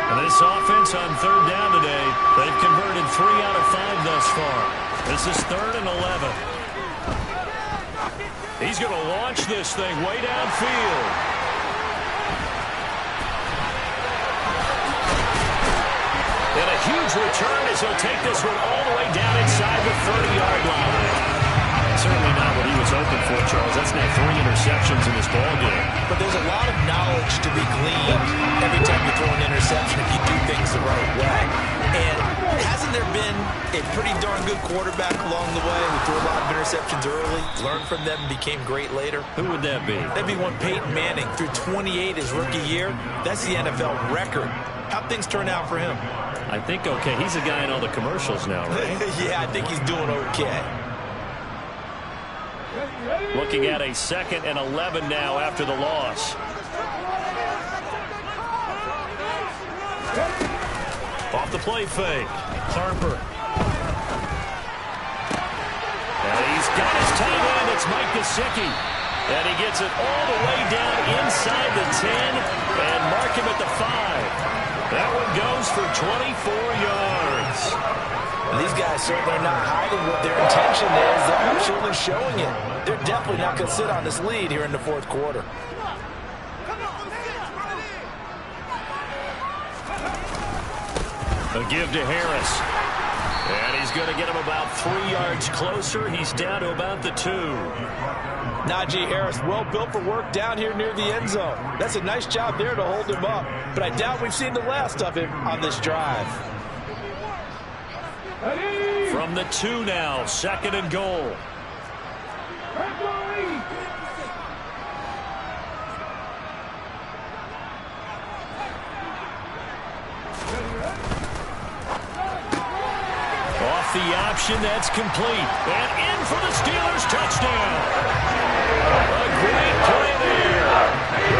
And this offense on 3rd down today, they've converted 3 out of 5 thus far. This is 3rd and 11. He's going to launch this thing way downfield. And a huge return as he'll take this one all the way down inside the 30-yard line. Certainly not what he was hoping for, Charles. That's now 3 interceptions in this ballgame. But there's a lot of knowledge to be gleaned every time you throw an interception if you do things the right way. And hasn't there been a pretty darn good quarterback along the way who threw a lot of interceptions early, learned from them, and became great later? Who would that be? That'd be one Peyton Manning threw 28 his rookie year. That's the NFL record. How'd things turn out for him? I think okay. He's a guy in all the commercials now, right? Yeah, I think he's doing okay. Looking at a 2nd and 11 now after the loss. Off the play fake. Harper. And he's got his tight end. It's Mike Gesicki. And he gets it all the way down inside the 10 and mark him at the 5. That one goes for 24 yards. These guys certainly are not hiding what their intention is. They're absolutely showing it. They're definitely not going to sit on this lead here in the fourth quarter. A give to Harris. And he's going to get him about 3 yards closer. He's down to about the 2. Najee Harris, well built for work down here near the end zone. That's a nice job there to hold him up. But I doubt we've seen the last of him on this drive. From the 2 now, 2nd and goal. Off the option, that's complete. And in for the Steelers touchdown. A great play there.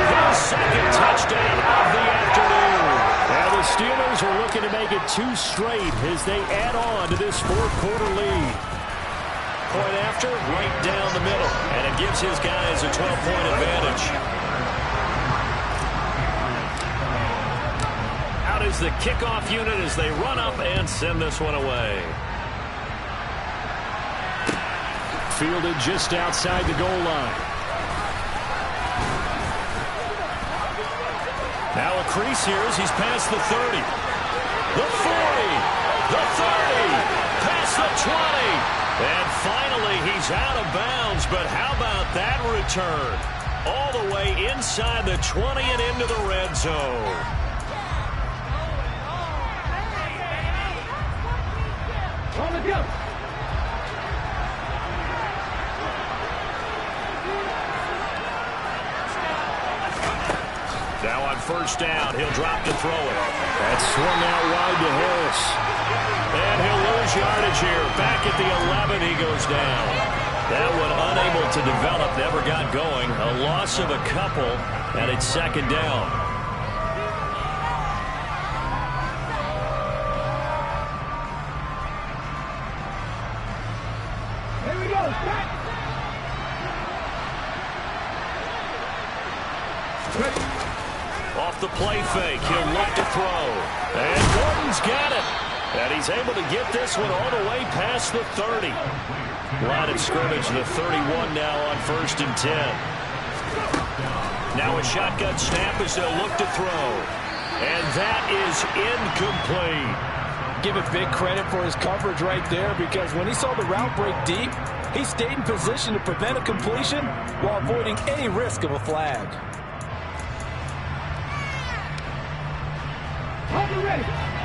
His 2nd touchdown of the afternoon. Now the Steelers are looking to make it 2 straight as they add on to this fourth quarter lead. Point after, right down the middle. And it gives his guys a 12-point advantage. Out is the kickoff unit as they run up and send this one away. Fielded just outside the goal line. Now a crease here as he's past the 30. The 40. The 30. Past the 20. And finally, he's out of bounds. But how about that return? All the way inside the 20 and into the red zone. Now on 1st down, he'll drop to throw it. That's swung out wide to Harris. And he'll lose yardage here. Back at the 11, he goes down. That one unable to develop, never got going. A loss of a couple, and it's second down. Here we go. Off the play fake, he'll look to throw. And Gordon's got it. And he's able to get this one all the way past the 30. Line of scrimmage, the 31 now on 1st and 10. Now a shotgun snap as they'll look to throw. And that is incomplete. Give it big credit for his coverage right there, because when he saw the route break deep, he stayed in position to prevent a completion while avoiding any risk of a flag.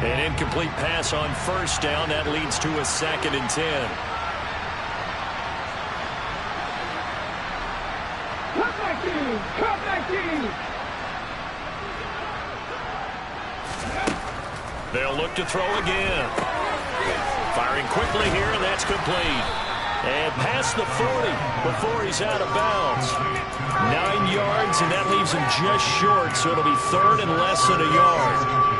An incomplete pass on 1st down. That leads to a 2nd and 10. Come back in. They'll look to throw again. Firing quickly here, and that's complete. And past the 40 before he's out of bounds. 9 yards, and that leaves him just short, so it'll be 3rd and less than a yard.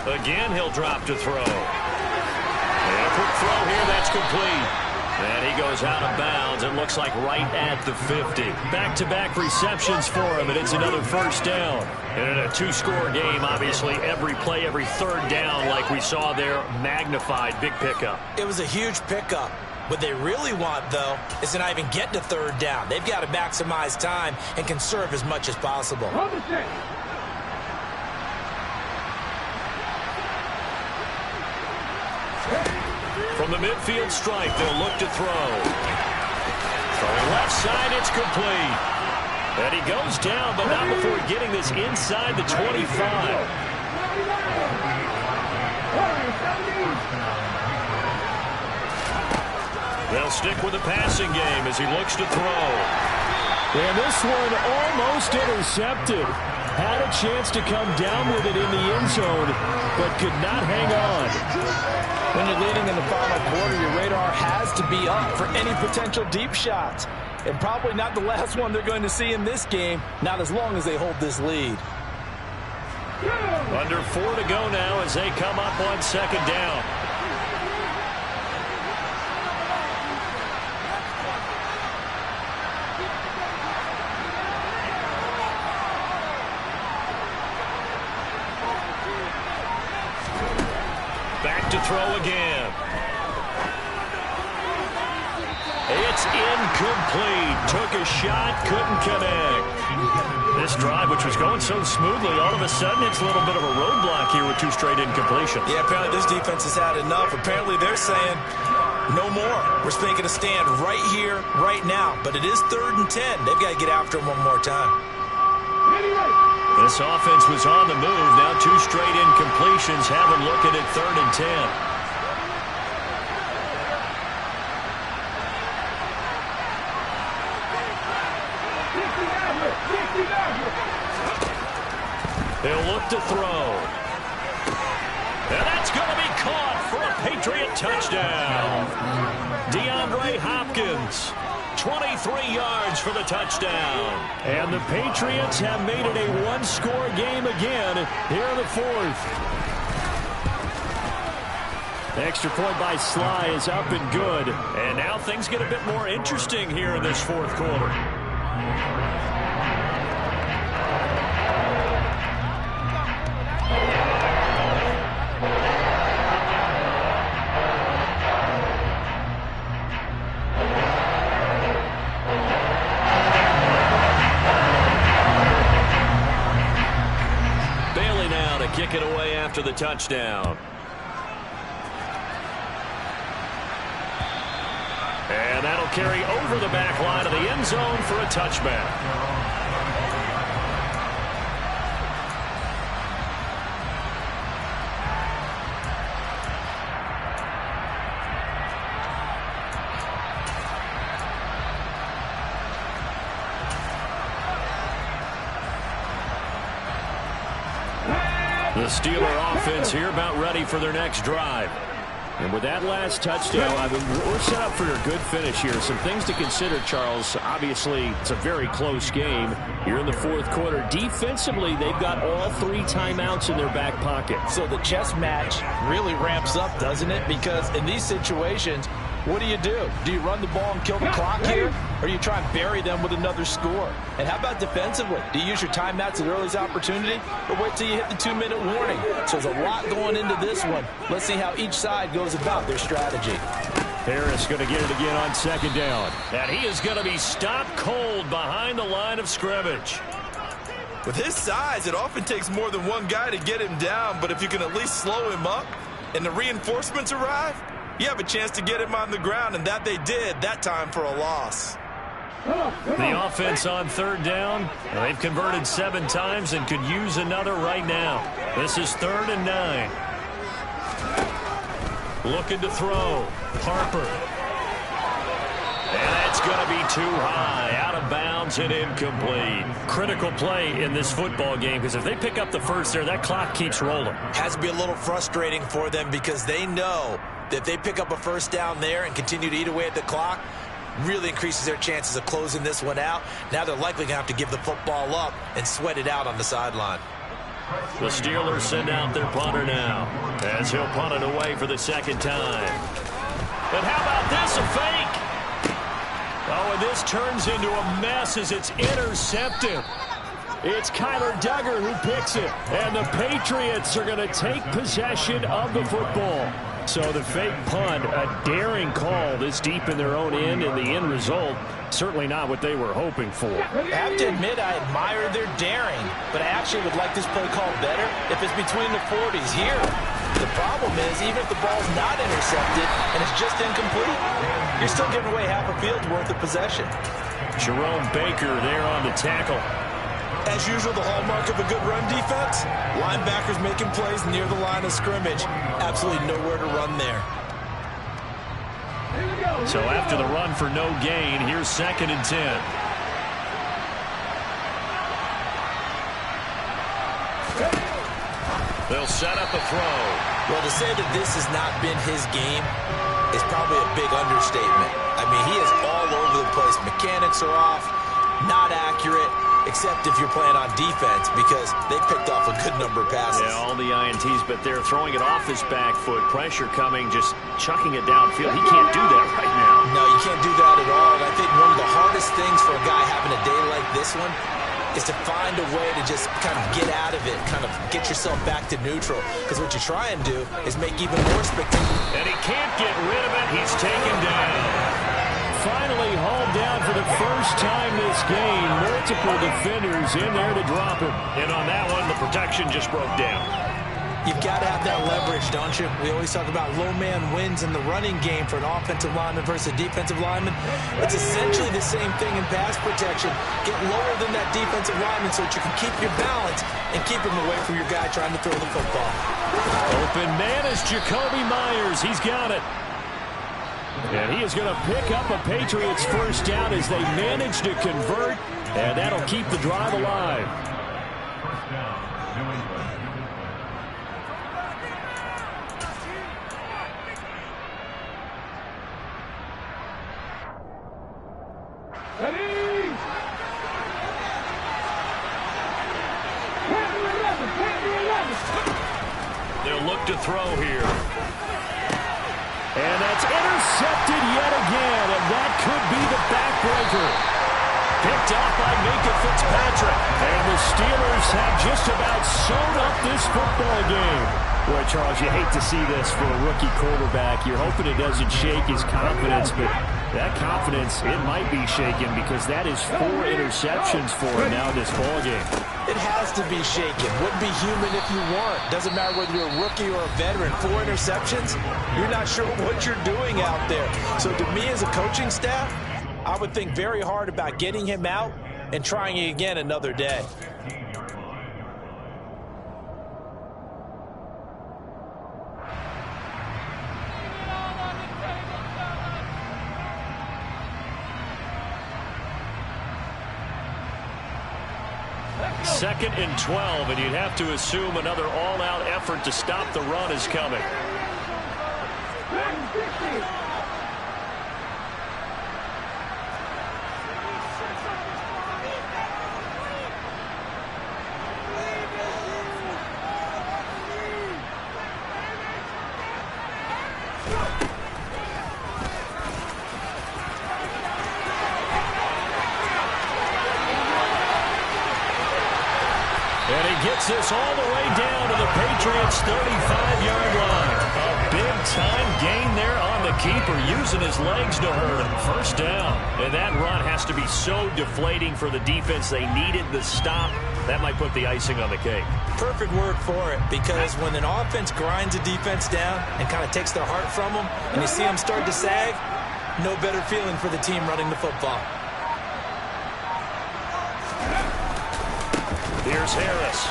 Again, he'll drop to throw. And a quick throw here, that's complete. And he goes out of bounds. It looks like right at the 50. Back-to-back receptions for him, and it's another 1st down. And in a 2-score game, obviously, every play, every 3rd down, like we saw there, magnified. Big pickup. It was a huge pickup. What they really want, though, is to not even get to 3rd down. They've got to maximize time and conserve as much as possible. From the midfield stripe, they'll look to throw. From the left side, it's complete. And he goes down, but not before getting this inside the 25. They'll stick with the passing game as he looks to throw. And this one almost intercepted. Had a chance to come down with it in the end zone, but could not hang on. When you're leading in the final quarter, your radar has to be up for any potential deep shots. And probably not the last one they're going to see in this game, not as long as they hold this lead. Under 4 to go now as they come up on 2nd down. Back to throw again. It's incomplete. Took a shot, couldn't connect. This drive, which was going so smoothly, all of a sudden it's a little bit of a roadblock here with 2 straight incompletions. Yeah, apparently this defense has had enough. Apparently they're saying no more. We're making a stand right here, right now. But it is 3rd and 10. They've got to get after him one more time. This offense was on the move. Now 2 straight incompletions have them looking at 3rd and 10. They'll look to throw. And that's going to be caught for a Patriot touchdown. DeAndre Hopkins, 23 yards for the touchdown. And the Patriots have made it a 1-score game again here in the 4th. Extra point by Sly is up and good. And now things get a bit more interesting here in this 4th quarter. Kick it away after the touchdown. And that'll carry over the back line of the end zone for a touchback. The Steeler offense here about ready for their next drive. And with that last touchdown, I mean, we're set up for a good finish here. Some things to consider, Charles. Obviously, it's a very close game. You're in the fourth quarter. Defensively, they've got all 3 timeouts in their back pocket. So the chess match really ramps up, doesn't it? Because in these situations, what do? Do you run the ball and kill the clock here? Or do you try and bury them with another score? And how about defensively? Do you use your timeouts at earliest opportunity? Or wait till you hit the 2-minute warning? So there's a lot going into this one. Let's see how each side goes about their strategy. Harris going to get it again on second down. And he is going to be stopped cold behind the line of scrimmage. With his size, it often takes more than one guy to get him down, but if you can at least slow him up and the reinforcements arrive, you have a chance to get him on the ground, and that they did that time for a loss. The offense on third down. They've converted 7 times and could use another right now. This is 3rd and 9. Looking to throw. Harper. And that's going to be too high. Out of bounds and incomplete. Critical play in this football game because if they pick up the first there, that clock keeps rolling. Has to be a little frustrating for them because they know that if they pick up a first down there and continue to eat away at the clock, really increases their chances of closing this one out. Now they're likely going to have to give the football up and sweat it out on the sideline. The Steelers send out their punter now as he'll punt it away for the second time. But how about this, a fake? Oh, and this turns into a mess as it's intercepted. It's Kyler Duggar who picks it, and the Patriots are going to take possession of the football. So the fake punt, a daring call this deep in their own end, and the end result, certainly not what they were hoping for. I have to admit I admire their daring, but I actually would like this play called better if it's between the 40s here. The problem is, even if the ball's not intercepted and it's just incomplete, you're still giving away half a field's worth of possession. Jerome Baker there on the tackle. As usual, the hallmark of a good run defense, linebackers making plays near the line of scrimmage. Absolutely nowhere to run there. So after the run for no gain, here's 2nd and 10. They'll set up a throw. Well, to say that this has not been his game is probably a big understatement. I mean, he is all over the place. Mechanics are off, not accurate, except if you're playing on defense because they picked off a good number of passes. Yeah, all the INTs, but they're throwing it off his back foot. Pressure coming, just chucking it downfield. He can't do that right now. No, you can't do that at all. And I think one of the hardest things for a guy having a day like this one is to find a way to just kind of get out of it, kind of get yourself back to neutral. Because what you try and do is make even more spectacular. And he can't get rid of it. He's taken down. Finally hauled down for the first time this game. Multiple defenders in there to drop him. And on that one, the protection just broke down. You've got to have that leverage, don't you? We always talk about low man wins in the running game for an offensive lineman versus a defensive lineman. It's essentially the same thing in pass protection. Get lower than that defensive lineman so that you can keep your balance and keep him away from your guy trying to throw the football. Open man is Jacoby Myers. He's got it. And he is going to pick up a Patriots first down as they manage to convert, and that'll keep the drive alive. They'll look to throw here. And that's intercepted yet again, and that could be the backbreaker. Picked up by Minka Fitzpatrick. And the Steelers have just about sewn up this football game. Boy, Charles, you hate to see this for a rookie quarterback. You're hoping it doesn't shake his confidence, but that confidence, it might be shaken because that is 4 interceptions for him now in this ball game. It has to be shaken. Wouldn't be human if you weren't. Doesn't matter whether you're a rookie or a veteran. 4 interceptions, you're not sure what you're doing out there. So to me as a coaching staff, I would think very hard about getting him out and trying it again another day. 2nd and 12, and you'd have to assume another all-out effort to stop the run is coming. And he gets this all the way down to the Patriots' 35-yard line. A big-time gain there on the keeper, using his legs to hurt him. First down. And that run has to be so deflating for the defense. They needed the stop. That might put the icing on the cake. Perfect word for it, because when an offense grinds a defense down and kind of takes their heart from them, and you see them start to sag, no better feeling for the team running the football. Here's Harris.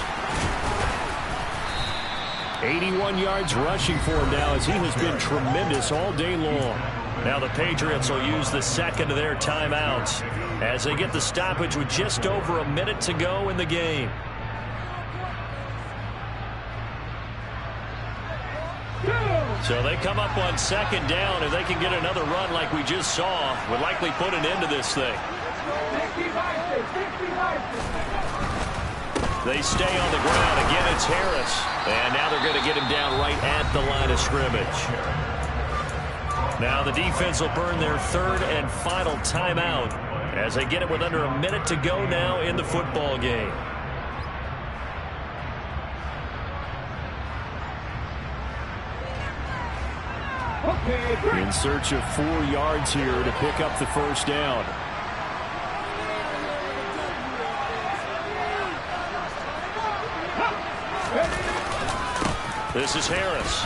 81 yards rushing for him now, as he has been tremendous all day long. Now the Patriots will use the second of their timeouts as they get the stoppage with just over a minute to go in the game. So they come up on 2nd down, and they can get another run like we just saw. Would likely put an end to this thing. They stay on the ground. Again, it's Harris. And now they're going to get him down right at the line of scrimmage. Now the defense will burn their 3rd and final timeout as they get it with under a minute to go now in the football game. In search of 4 yards here to pick up the first down. This is Harris.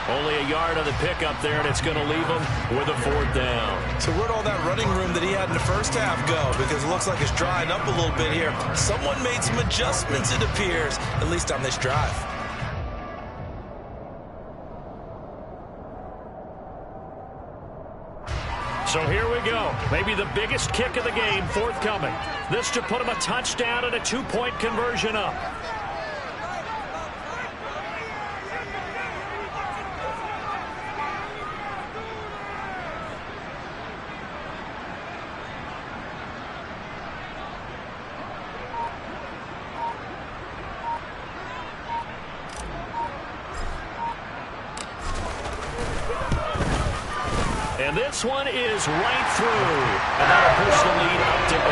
Only a yard on the pickup there, and it's going to leave him with a 4th down. So where'd all that running room that he had in the first half go? Because it looks like it's drying up a little bit here. Someone made some adjustments, it appears, at least on this drive. So here we go. Maybe the biggest kick of the game forthcoming. This to put him a touchdown and a 2-point conversion up. And this one is right through. And that'll push the lead up to 8.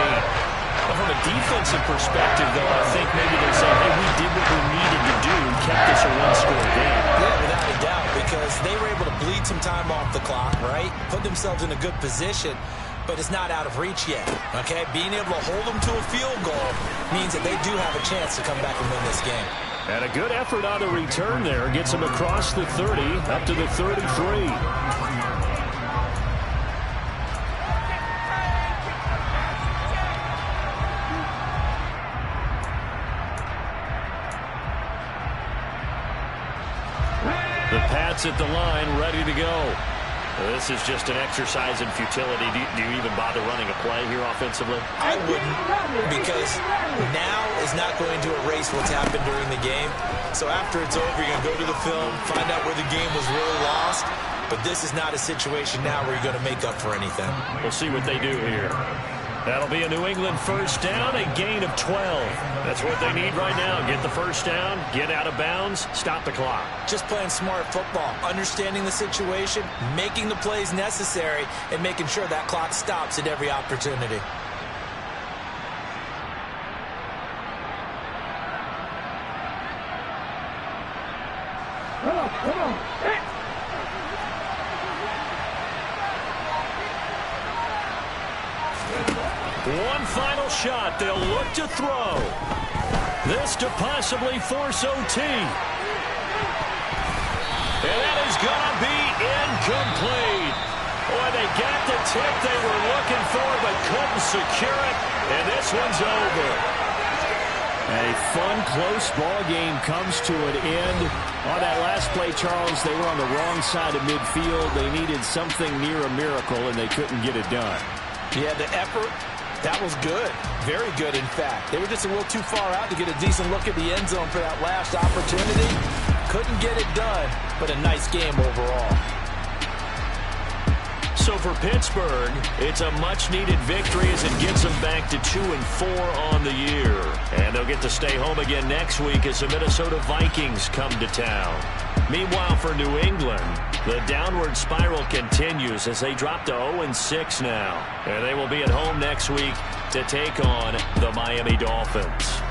Well, from a defensive perspective, though, I think maybe they're saying, hey, we did what we needed to do and kept this a one-score game. Yeah, without a doubt, because they were able to bleed some time off the clock, right? Put themselves in a good position, but it's not out of reach yet, okay? Being able to hold them to a field goal means that they do have a chance to come back and win this game. And a good effort on the return there. Gets them across the 30, up to the 33. The Pats at the line, ready to go. This is just an exercise in futility. Do you even bother running a play here offensively? I wouldn't, because now is not going to erase what's happened during the game. So after it's over, you're going to go to the film, find out where the game was really lost. But this is not a situation now where you're going to make up for anything. We'll see what they do here. That'll be a New England first down, a gain of 12. That's what they need right now. Get the first down, get out of bounds, stop the clock. Just playing smart football, understanding the situation, making the plays necessary, and making sure that clock stops at every opportunity. Come on. One final shot. They'll look to throw. This to possibly force OT. And that is going to be incomplete. Boy, they got the tip they were looking for, but couldn't secure it. And this one's over. A fun, close ball game comes to an end. On that last play, Charles, they were on the wrong side of midfield. They needed something near a miracle, and they couldn't get it done. Yeah, the effort That was good. Very good, in fact. They were just a little too far out to get a decent look at the end zone for that last opportunity. Couldn't get it done, but a nice game overall. So for Pittsburgh, it's a much-needed victory as it gets them back to 2-4 on the year. And they'll get to stay home again next week as the Minnesota Vikings come to town. Meanwhile, for New England, the downward spiral continues as they drop to 0-6 now. And they will be at home next week to take on the Miami Dolphins.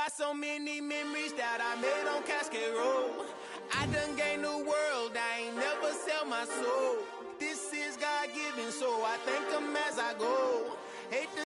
Got so many memories that I made on Cascade Road. I done gained the world, I ain't never sell my soul. This is God-given, so I thank him as I go. Hate to